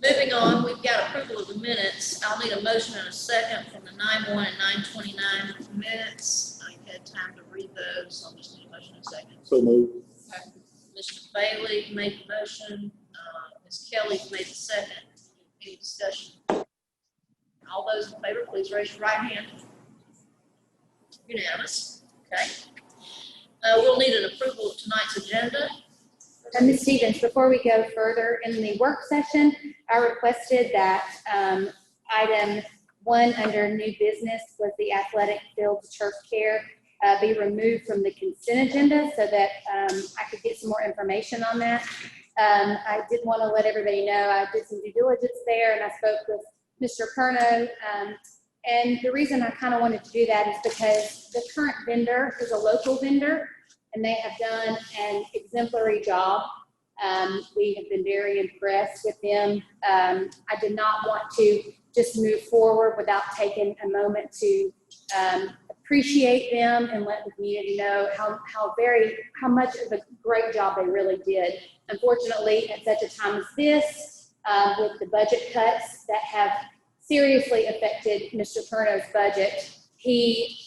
Moving on, we've got approval of the minutes. I'll need a motion and a second from the 9/1 and 9/29 minutes. I've had time to read those, so I'll just need a motion and a second. So moved. Okay. Mr. Bailey made the motion. Ms. Kelly made the second. Any discussion? All those in favor, please raise your right hand. Unanimous. Okay. We'll need an approval of tonight's agenda. Ms. Stevens, before we go further in the work session, I requested that item 1 under new business was the athletic fields turf care be removed from the consent agenda so that I could get some more information on that. I did want to let everybody know I did some due diligence there, and I spoke with Mr. Perno. And the reason I kind of wanted to do that is because the current vendor is a local vendor, and they have done an exemplary job. We have been very impressed with them. I did not want to just move forward without taking a moment to appreciate them and let the community know how much of a great job they really did. Unfortunately, at such a time as this, with the budget cuts that have seriously affected Mr. Perno's budget, he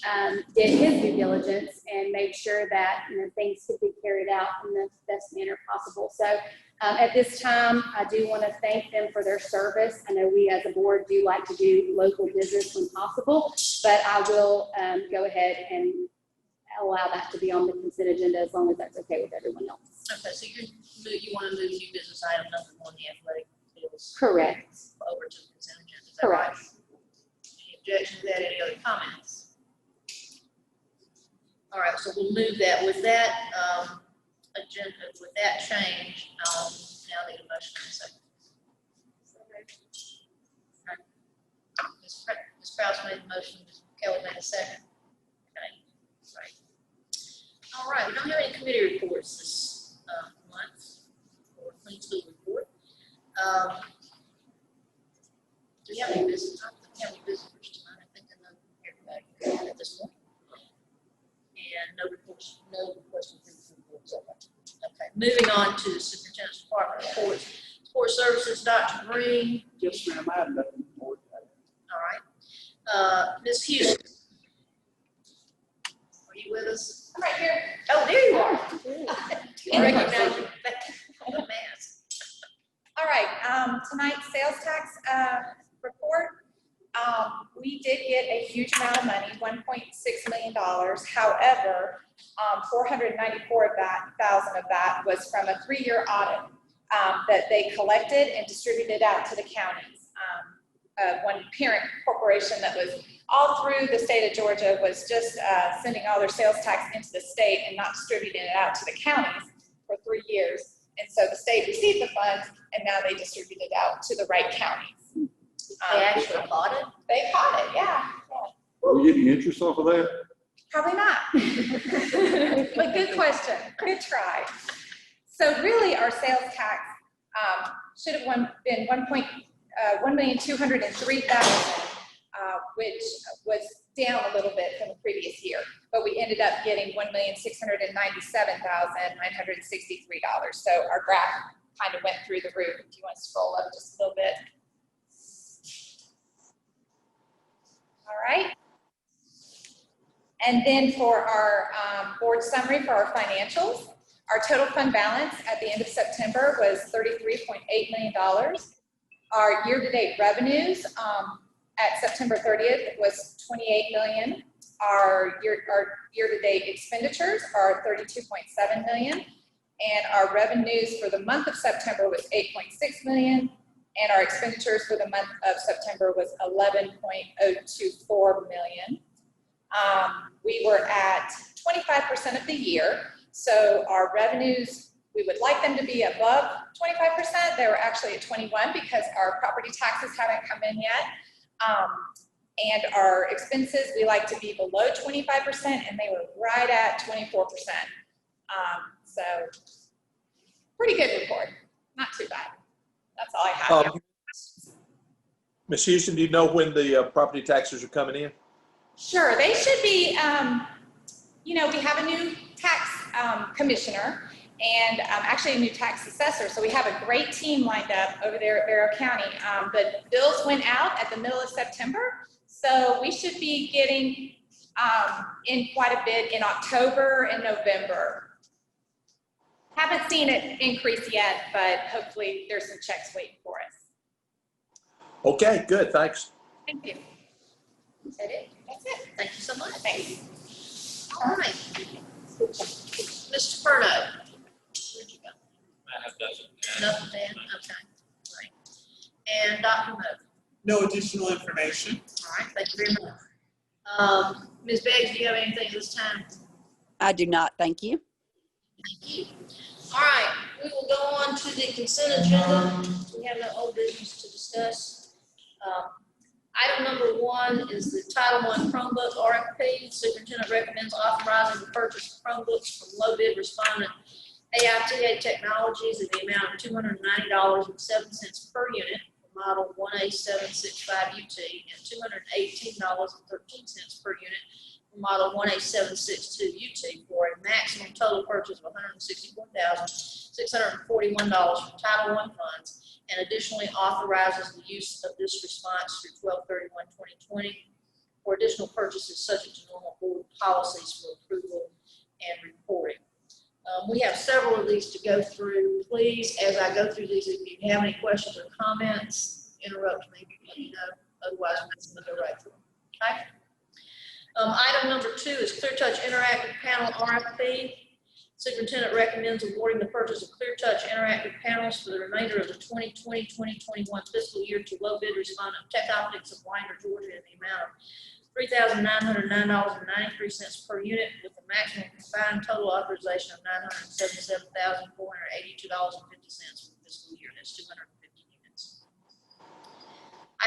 did his due diligence and made sure that things could be carried out in the best manner possible. So at this time, I do want to thank them for their service. I know we as a board do like to do local business when possible, but I will go ahead and allow that to be on the consent agenda as long as that's okay with everyone else. Okay, so you want to move new business item number 1, the athletic fields. Correct. Over to the consent agenda. Is that Correct. Right? Any objections to that? Any other comments? All right, so we'll move that. With that agenda, with that change, I'll now need a motion in a second. All right. Ms. Krause made the motion. Ms. Kelly made a second. Okay, right. All right, we don't have any committee reports this month or clean school report. Do we have any visitors? I don't think we have any visitors tonight. I think I know everybody at this point. And no reports, no requests for reports. Okay, moving on to the superintendent's department reports. Sports services, Dr. Green. Yes, ma'am, I have nothing more. All right. Ms. Houston. Are you with us? I'm right here. Oh, there you are. I recognize you. The mask. All right, tonight's sales tax report. We did get a huge amount of money, $1.6 million. However, 494,000 of that was from a 3-year audit that they collected and distributed out to the counties. One parent corporation that was all through the state of Georgia was just sending all their sales tax into the state and not distributing it out to the counties for 3 years. And so the state received the funds, and now they distribute it out to the right counties. They actually caught it? They caught it, yeah. Are we getting interest off of that? Probably not. But good question. Good try. So really, our sales tax should have been 1,203,000, which was down a little bit from the previous year. But we ended up getting $1,697,963. So our graph kind of went through the roof. If you want to scroll up just a little bit. All right. And then for our board summary for our financials, our total fund balance at the end of September was $33.8 million. Our year-to-date revenues at September 30th was $28 million. Our year-to-date expenditures are $32.7 million. And our revenues for the month of September was $8.6 million. And our expenditures for the month of September was $11.024 million. We were at 25% of the year. So our revenues, we would like them to be above 25%. They were actually at 21 because our property taxes haven't come in yet. And our expenses, we like to be below 25%, and they were right at 24%. So pretty good report, not too bad. That's all I have. Ms. Houston, do you know when the property taxes are coming in? Sure, they should be, we have a new tax commissioner, and actually a new tax assessor. So we have a great team lined up over there at Barrow County. But bills went out at the middle of September, so we should be getting in quite a bit in October and November. Haven't seen it increase yet, but hopefully there's some checks waiting for us. Okay, good, thanks. Thank you. Is that it? That's it. Thank you so much. Thanks. All right. Mr. Furno. Where'd you go? Nothing, Dan? Okay, great. And Dr. Moe. No additional information. All right, thank you very much. Ms. Beggs, do you have anything at this time? I do not, thank you. Thank you. All right, we will go on to the consent agenda. We have no old business to discuss. Item number 1 is the Title I Chromebook RFP. Superintendent recommends authorizing the purchase of Chromebooks from low bid respondent AITA Technologies in the amount of $290.07 per unit for model 1A765UT and $218.13 per unit for model 1A762UT for a maximum total purchase of $164,641 from Title I funds, and additionally authorizes the use of this response through 12/31/2020 for additional purchases subject to normal board policies for approval and reporting. We have several of these to go through. Please, as I go through these, if you have any questions or comments, interrupt me, let me know. Otherwise, we'll go right through them. Okay? Item number 2 is ClearTouch Interactive Panel RFP. Superintendent recommends awarding the purchase of ClearTouch Interactive Panels for the remainder of the 2020-2021 fiscal year to low bid respondent Tech Optics of Winder, Georgia, in the amount of $3,909.93 per unit, with a maximum combined total authorization of $977,482.50 for the fiscal year. That's 250 units.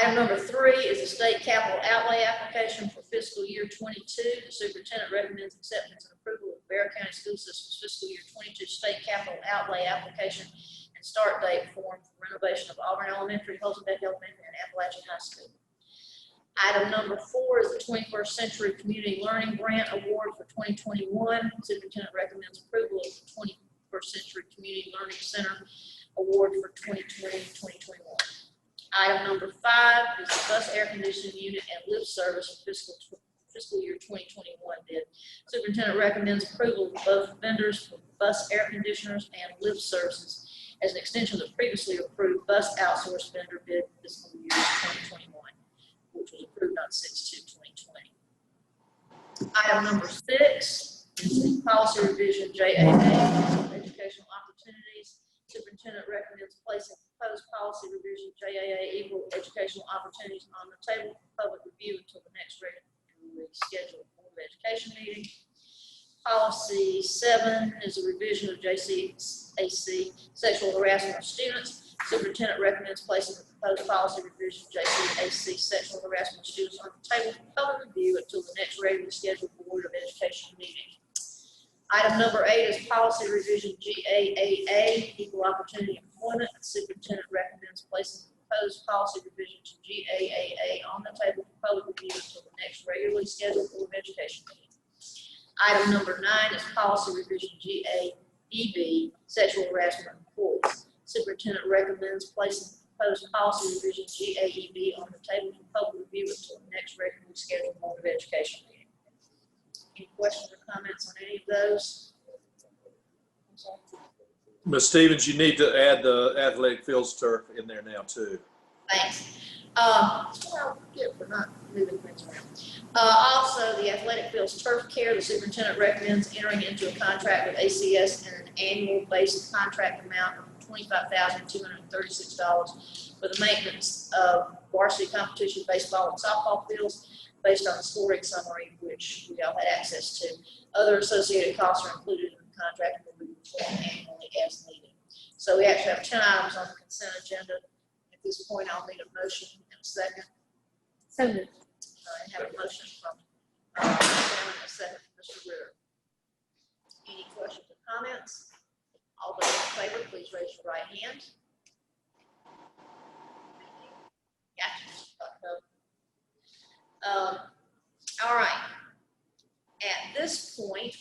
Item number 3 is a state capital outlay application for fiscal year 22. The superintendent recommends acceptance and approval of Barrow County School System's fiscal year 22 state capital outlay application and start date form for renovation of Auburn Elementary, Holzenbeck Elementary, and Appalachian High School. Item number 4 is the 21st Century Community Learning Grant Award for 2021. Superintendent recommends approval of the 21st Century Community Learning Center Award for 2020-2021. Item number 5 is the bus air conditioning unit and lift service for fiscal year 2021 bid. Superintendent recommends approval of both vendors for bus air conditioners and lift services as an extension of the previously approved bus outsource vendor bid fiscal year 2021, which was approved on 6/2/2020. Item number 6 is the policy revision JAA, educational opportunities. Superintendent recommends placing proposed policy revision JAA equal educational opportunities on the table for public review until the next regularly scheduled Board of Education meeting. Policy 7 is a revision of JCAC, sexual harassment of students. Superintendent recommends placing the proposed policy revision JCAC, sexual harassment of students on the table for public review until the next regularly scheduled Board of Education meeting. Item number 8 is policy revision GAAA, equal opportunity employment. The superintendent recommends placing the proposed policy revision to GAAA on the table for public review until the next regularly scheduled Board of Education meeting. Item number 9 is policy revision GAEB, sexual harassment of employees. Superintendent recommends placing the proposed policy revision GAEB on the table for public review until the next regularly scheduled Board of Education meeting. Any questions or comments on any of those? Ms. Stevens, you need to add the athletic fields turf in there now too. Thanks. That's what I'll get for not moving things around. Also, the athletic fields turf care, the superintendent recommends entering into a contract with ACS and an annual base contract amount of $25,236 for the maintenance of varsity competition baseball and softball fields based on the scoring summary, which we all had access to. Other associated costs are included in the contract and will be performed annually as needed. So we actually have 10 items on the consent agenda. At this point, I'll need a motion and a second. So moved. I have a motion from Mr. Chairman and a second from Mr. Ritter. Any questions or comments? All those in favor, please raise your right hand. Gotcha. All right. At this point,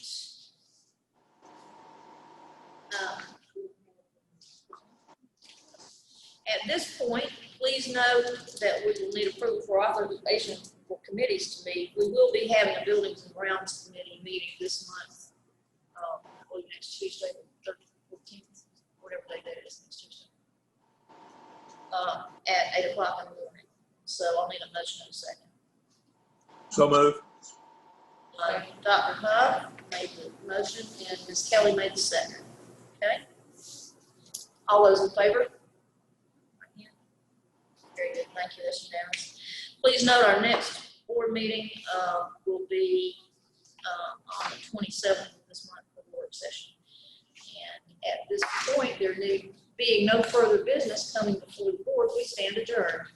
Please note that we will need approval for authorization for committees to meet. We will be having a Buildings and Grounds Committee meeting this month, next Tuesday, the 14th, whatever day that is, next Tuesday, at 8 o'clock in the morning. So I'll need a motion in a second. So move. Dr. Hub made the motion and Ms. Kelly made the second. Okay? All those in favor? Very good, thank you, that's unanimous. Please note our next board meeting will be on the 27th of this month for the work session. And at this point, there being no further business coming before the board, we stand adjourned.